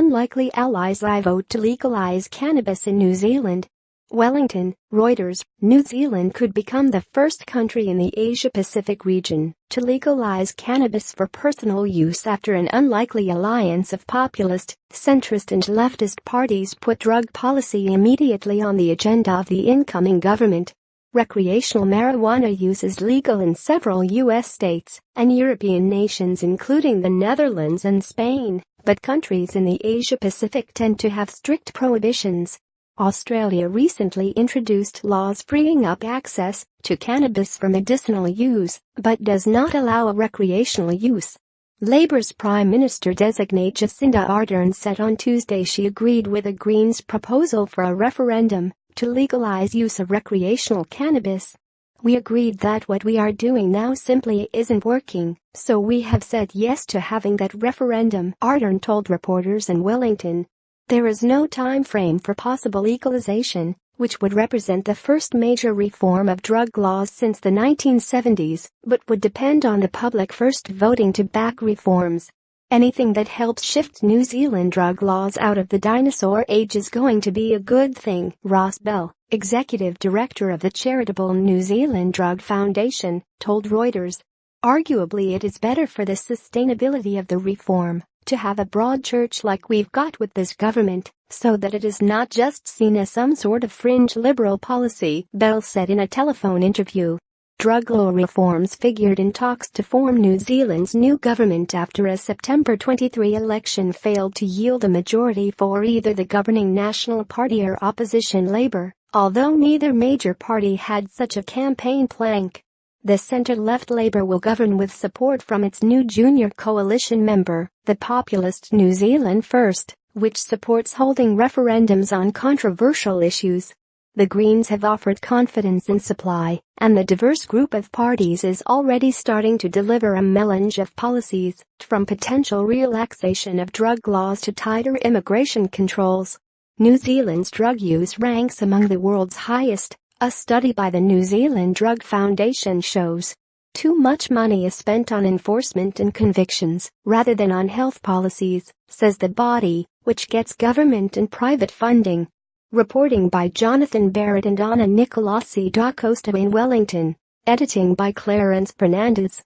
unlikely allies vote to legalize cannabis in New Zealand. Wellington, Reuters. New Zealand could become the first country in the Asia-Pacific region to legalize cannabis for personal use after an unlikely alliance of populist, centrist and leftist parties put drug policy immediately on the agenda of the incoming government. Recreational marijuana use is legal in several U.S. states and European nations including the Netherlands and Spain, but countries in the Asia-Pacific tend to have strict prohibitions. Australia recently introduced laws freeing up access to cannabis for medicinal use, but does not allow recreational use. Labour's Prime Minister-designate Jacinda Ardern said on Tuesday she agreed with the Greens' proposal for a referendum to legalize use of recreational cannabis. "We agreed that what we are doing now simply isn't working, so we have said yes to having that referendum," Ardern told reporters in Wellington. There is no time frame for possible legalization, which would represent the first major reform of drug laws since the 1970s, but would depend on the public first voting to back reforms. "Anything that helps shift New Zealand drug laws out of the dinosaur age is going to be a good thing," Ross Bell, executive director of the charitable New Zealand Drug Foundation, told Reuters. "Arguably it is better for the sustainability of the reform to have a broad church like we've got with this government, so that it is not just seen as some sort of fringe liberal policy," Bell said in a telephone interview. Drug law reforms figured in talks to form New Zealand's new government after a September 23 election failed to yield a majority for either the governing National Party or opposition Labour, although neither major party had such a campaign plank. The centre-left Labour will govern with support from its new junior coalition member, the populist New Zealand First, which supports holding referendums on controversial issues. The Greens have offered confidence in supply, and the diverse group of parties is already starting to deliver a melange of policies, from potential relaxation of drug laws to tighter immigration controls. New Zealand's drug use ranks among the world's highest, a study by the New Zealand Drug Foundation shows. Too much money is spent on enforcement and convictions, rather than on health policies, says the body, which gets government and private funding. Reporting by Jonathan Barrett and Anna Nicolosi da Costa in Wellington. Editing by Clarence Fernandez.